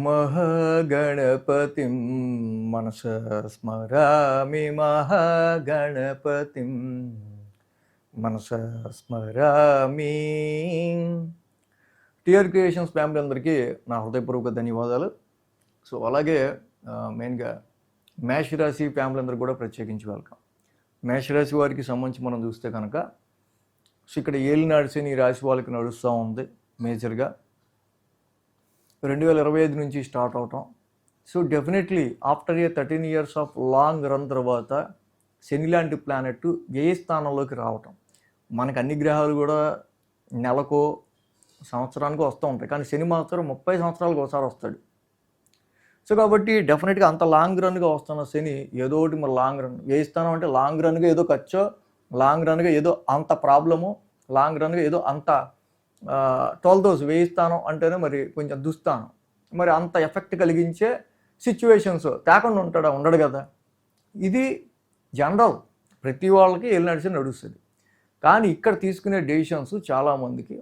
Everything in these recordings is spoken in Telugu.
మహాగణపతిం మనసా స్మరామి మహాగణపతిం మనసా స్మరామి. టిఆర్ క్రియేషన్స్ ఫ్యామిలీ అందరికీ నా హృదయపూర్వక ధన్యవాదాలు. సో అలాగే మెయిన్గా మేషరాశి ఫ్యామిలీ అందరికీ కూడా ప్రత్యేకించి వెల్కమ్. మేషరాశి వారికి సంబంధించి మనం చూస్తే కనుక సో ఇక్కడ ఏలినాడు శని ఈ రాశి వాళ్ళకి నడుస్తూ ఉంది. మేజర్గా 2025 నుంచి స్టార్ట్ అవటం. So definitely after 13 years of long run తర్వాత శని లాంటి ప్లానెట్ వ్యయ స్థానంలోకి రావటం. మనకు అన్ని గ్రహాలు కూడా నెలకో సంవత్సరానికో వస్తూ ఉంటాయి, కానీ శని మాత్రం 30 సంవత్సరాలకు ఒకసారి వస్తాడు. సో కాబట్టి డెఫినెట్గా అంత లాంగ్ రన్గా వస్తున్న శని ఏదో ఒకటి మరి లాంగ్ రన్ వ్యయ స్థానం అంటే లాంగ్ రన్గా ఏదో ఖర్చో, లాంగ్ రన్గా ఏదో అంత ప్రాబ్లము, లాంగ్ రన్గా ఏదో అంత 12th హౌస్ వ్యయ స్థానం అంటేనే మరి కొంచెం దుస్థానం, మరి అంత ఎఫెక్ట్ కలిగించే సిచ్యువేషన్స్ తేకుండా ఉండడు కదా. ఇది జనరల్, ప్రతి వాళ్ళకి ఏలినాడు నడుస్తుంది. కానీ ఇక్కడ తీసుకునే డెసిషన్స్ చాలామందికి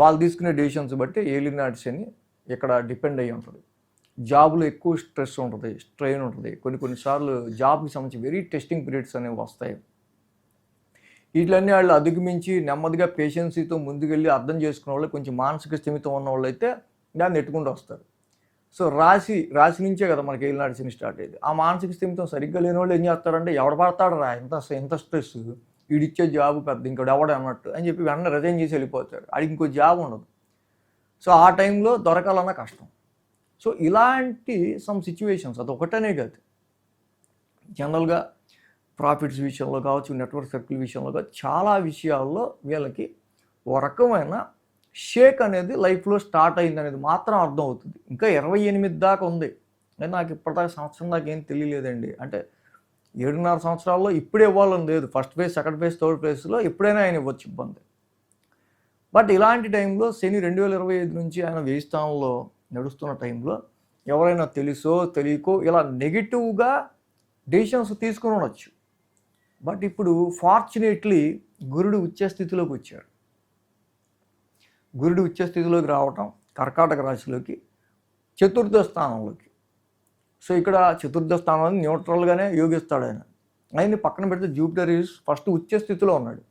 వాళ్ళు తీసుకునే డెసిషన్స్ బట్టి ఏలినాడు శని ఇక్కడ డిపెండ్ అయ్యి ఉంటుంది. జాబ్లో ఎక్కువ స్ట్రెస్ ఉంటుంది, స్ట్రెయిన్ ఉంటుంది. కొన్నిసార్లు జాబ్కి సంబంధించి వెరీ టెస్టింగ్ పీరియడ్స్ అనేవి వస్తాయి. వీటిలన్నీ వాళ్ళు అధిగమించి నెమ్మదిగా పేషెన్సీతో ముందుకెళ్ళి అర్థం చేసుకున్న వాళ్ళు, కొంచెం మానసిక స్థిమితం ఉన్న వాళ్ళు అయితే దాన్ని నెట్టుకుంటూ వస్తారు. సో రాశి నుంచే కదా మనకి ఏలినాడు శని స్టార్ట్ అయ్యేది. ఆ మానసిక స్థిమితం సరిగ్గా లేని వాళ్ళు ఏం చేస్తారంటే ఎవడ పడతాడు రా ఎంత స్ట్రెస్, వీడిచ్చే జాబ్ పెద్ద ఇంకోటి ఎవడ అన్నట్టు అని చెప్పి వెంటనే రిజైన్ చేసి వెళ్ళిపోతారు. ఆడికి ఇంకో జాబ్ ఉండదు. సో ఆ టైంలో దొరకాలన్నా కష్టం. సో ఇలాంటి సమ్ సిచ్యువేషన్స్ అది ఒకటనే కాదు, జనరల్గా ప్రాఫిట్స్ విషయంలో కావచ్చు, నెట్వర్క్ సర్కిల్ విషయంలో కావచ్చు, చాలా విషయాల్లో వీళ్ళకి ఓ రకమైన షేక్ అనేది లైఫ్లో స్టార్ట్ అయింది అనేది మాత్రం అర్థం అవుతుంది. ఇంకా 28 దాకా ఉంది, నాకు ఇప్పటిదాకా సంవత్సరం దాకా ఏం తెలియలేదండి అంటే 7.5 సంవత్సరాల్లో ఇప్పుడే ఇవ్వాలని లేదు. First phase, second phase, third ఫేజ్లో ఎప్పుడైనా ఆయన ఇవ్వచ్చు, ఇబ్బంది. బట్ ఇలాంటి టైంలో శని 2025 నుంచి ఆయన వ్యయ స్థానంలో నడుస్తున్న టైంలో ఎవరైనా తెలుసో తెలియకో ఇలా నెగిటివ్గా డెసిషన్స్ తీసుకుని ఉండొచ్చు. బట్ ఇప్పుడు ఫార్చునేట్లీ గురుడు ఉచ్చ స్థితిలోకి వచ్చారు. గురుడు ఉచ్చ స్థితిలోకి రావటం కర్కాటక రాశిలోకి, చతుర్థ స్థానంలోకి. సో ఇక్కడ చతుర్థ స్థానాన్ని న్యూట్రల్గానే యోగిస్తాడు ఆయన. ఆయన్ని పక్కన పెడితే జూపిటర్ ఫస్ట్ ఉచ్చ స్థితిలో ఉన్నాడు.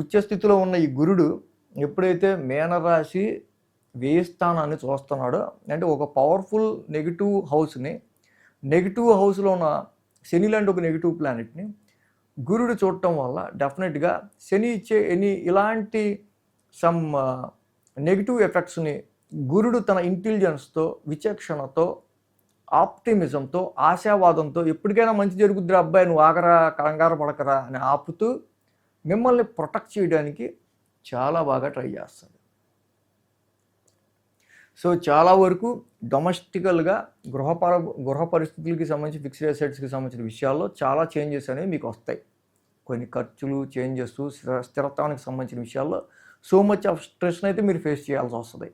ఉచ్చ స్థితిలో ఉన్న ఈ గురుడు ఎప్పుడైతే మీనరాశి వ్యయ స్థానాన్ని చూస్తున్నాడో, అంటే ఒక పవర్ఫుల్ నెగిటివ్ హౌస్ని, నెగిటివ్ హౌస్లో ఉన్న శని లాంటి ఒక నెగిటివ్ ప్లానెట్ని గురుడు చూడటం వల్ల డెఫినెట్గా శని ఇచ్చే ఇలాంటి సమ్ నెగిటివ్ ఎఫెక్ట్స్ని గురుడు తన ఇంటెలిజెన్స్తో, విచక్షణతో, ఆప్టిమిజంతో, ఆశావాదంతో ఎప్పటికైనా మంచి జరుగుద్ది అబ్బాయి నువ్వు ఆగరా, కంగారు పడకరా అని ఆపుతూ మిమ్మల్ని ప్రొటెక్ట్ చేయడానికి చాలా బాగా ట్రై చేస్తాడు. సో చాలా వరకు డొమెస్టికల్గా గృహ పరిస్థితులకి సంబంధించి, ఫిక్స్డ్ అసెట్స్కి సంబంధించిన విషయాల్లో చాలా చేంజెస్ అనేవి మీకు వస్తాయి. కొన్ని ఖర్చులు, చేంజెస్, స్థిరత్వానికి సంబంధించిన విషయాల్లో సో మచ్ ఆఫ్ స్ట్రెస్ని అయితే మీరు ఫేస్ చేయాల్సి వస్తుంది.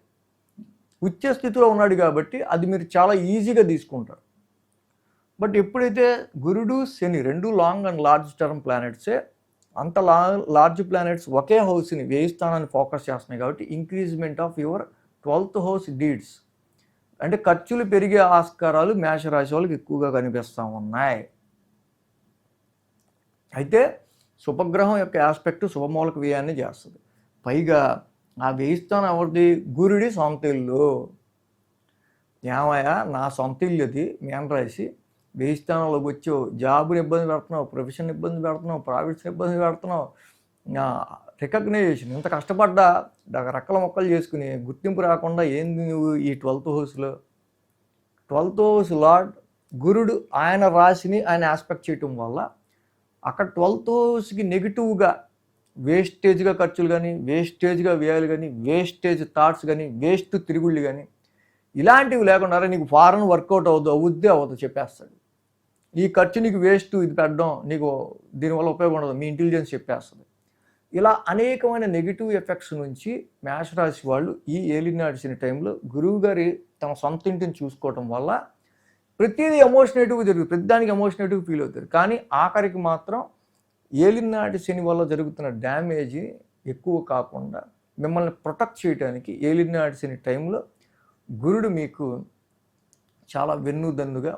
ఉచ్చ స్థితిలో ఉన్నాడు కాబట్టి అది మీరు చాలా ఈజీగా తీసుకుంటారు. బట్ ఎప్పుడైతే గురుడు శని రెండు లాంగ్ అండ్ లార్జ్ టర్మ్ ప్లానెట్సే, అంత లార్జ్ ప్లానెట్స్ ఒకే హౌస్ని, వ్యయ స్థానాన్ని ఫోకస్ చేస్తున్నాయి కాబట్టి increasement of your 12th house deeds అంటే ఖర్చులు పెరిగే ఆస్కారాలు మేషరాశి వాళ్ళకి ఎక్కువగా కనిపిస్తూ ఉన్నాయి. అయితే శుభగ్రహం యొక్క ఆస్పెక్ట్ శుభమూలక వ్యయాన్ని చేస్తుంది. పైగా ఆ వ్యయ స్థానం ఎవరిది? గురుడి సొంత ఇల్లు. ఏమయ్యా నా సొంత ఇల్లు అది మీనరాశి, వ్యయ స్థానంలోకి వచ్చావు, జాబ్ని ఇబ్బంది పెడుతున్నావు, ప్రొఫెషన్ ఇబ్బంది పెడుతున్నావు, ప్రాఫిట్స్ని ఇబ్బంది పెడుతున్నావు, రికగ్నైజేషన్ ఇంత కష్టపడ్డా రెక్కల మొక్కలు చేసుకుని గుర్తింపు రాకుండా ఏంది నువ్వు ఈ 12th హౌస్లో? 12th హౌస్ లార్డ్ గురుడు ఆయన రాశిని ఆయన ఆస్పెక్ట్ చేయటం వల్ల అక్కడ 12th హౌస్కి నెగిటివ్గా వేస్టేజ్గా ఖర్చులు కానీ, వేస్టేజ్గా వ్యయాలు కానీ, వేస్టేజ్ థాట్స్ కానీ, వేస్ట్ తిరుగుళ్ళు కానీ ఇలాంటివి లేకుండా నీకు ఫారెన్ వర్కౌట్ అవుద్ది చెప్పేస్తాడు. ఈ ఖర్చు నీకు వేస్ట్, ఇది పెట్టడం నీకు దీనివల్ల ఉపయోగం ఉండదు, మీ ఇంటెలిజెన్స్ చెప్పేస్తుంది. ఇలా అనేకమైన నెగిటివ్ ఎఫెక్ట్స్ నుంచి మేషరాశి వాళ్ళు ఈ ఏలినాడు శని టైంలో గురువు గారి తమ సొంత ఇంటిని చూసుకోవటం వల్ల ప్రతిదీ ఎమోషనేటివ్గా జరుగుతుంది, ప్రతిదానికి ఎమోషనేటివ్ ఫీల్ అవుతారు. కానీ ఆఖరికి మాత్రం ఏలినాటి శని వల్ల జరుగుతున్న డ్యామేజ్ ఎక్కువ కాకుండా మిమ్మల్ని ప్రొటెక్ట్ చేయడానికి ఏలినాటి శని టైంలో గురుడు మీకు చాలా వెన్నుదన్నుగా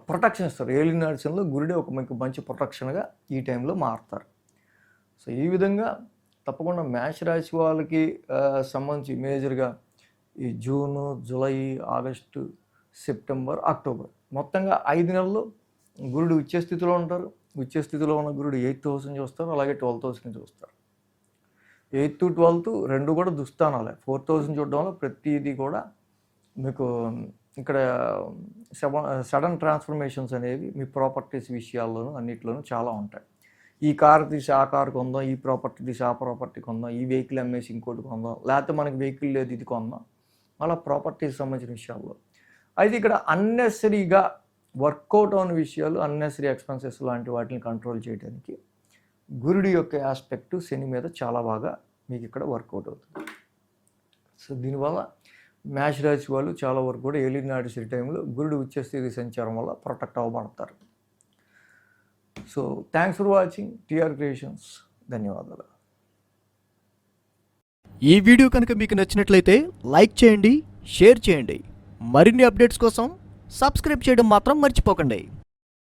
ప్రొటెక్షన్ ఇస్తారు. ఏలినాడ్సన్లో గురుడే ఒక మీకు మంచి ప్రొటెక్షన్గా ఈ టైంలో మారుతారు. సో ఈ విధంగా తప్పకుండా మేష రాశి వాళ్ళకి సంబంధించి మేజర్గా ఈ June, July, August, September, October మొత్తంగా 5 నెలలు గురుడు ఉచ్చ స్థితిలో ఉంటారు. ఉచ్చ స్థితిలో ఉన్న గురుడు 8th హౌస్ నుంచి వస్తారు, అలాగే 12th హౌస్ నుంచి వస్తారు. 8th, 12th రెండు కూడా దుస్థానాలే. 4th హౌస్ నుంచి చూడడం వల్ల ప్రతిదీ కూడా మీకు ఇక్కడ సడన్ ట్రాన్స్ఫర్మేషన్స్ అనేవి మీ ప్రాపర్టీస్ విషయాల్లోనూ అన్నిట్లోనూ చాలా ఉంటాయి. ఈ కారు తీసి ఆ కారు కొందాం, ఈ ప్రాపర్టీ తీసి ఆ ప్రాపర్టీ కొందాం, ఈ వెహికల్ అమ్మేసి ఇంకోటి కొందాం, లేకపోతే మనకి వెహికల్ లేదు ఇది కొందాం, అలా ప్రాపర్టీకి సంబంధించిన విషయాల్లో. అయితే ఇక్కడ అన్నెసరీగా వర్కౌట్ అవని విషయాలు, అన్నెసరీ ఎక్స్పెన్సెస్ లాంటి వాటిని కంట్రోల్ చేయడానికి గురుడి యొక్క ఆస్పెక్టు శని మీద చాలా బాగా మీకు ఇక్కడ వర్కౌట్ అవుతుంది. సో దీనివల్ల మేష రాశి వాళ్ళు చాలా వరకు కూడా ఏలినాటి టైంలో గురుడు ఉచ్చ స్థితి సంచారం వల్ల ప్రొటెక్ట్ అవ్వబడతారు. So thanks for watching TR creations. ధన్యవాదాలు. ఈ వీడియో కనుక మీకు నచ్చినట్లయితే లైక్ చేయండి, షేర్ చేయండి. మరిన్ని అప్డేట్స్ కోసం సబ్స్క్రైబ్ చేయడం మాత్రం మర్చిపోకండి.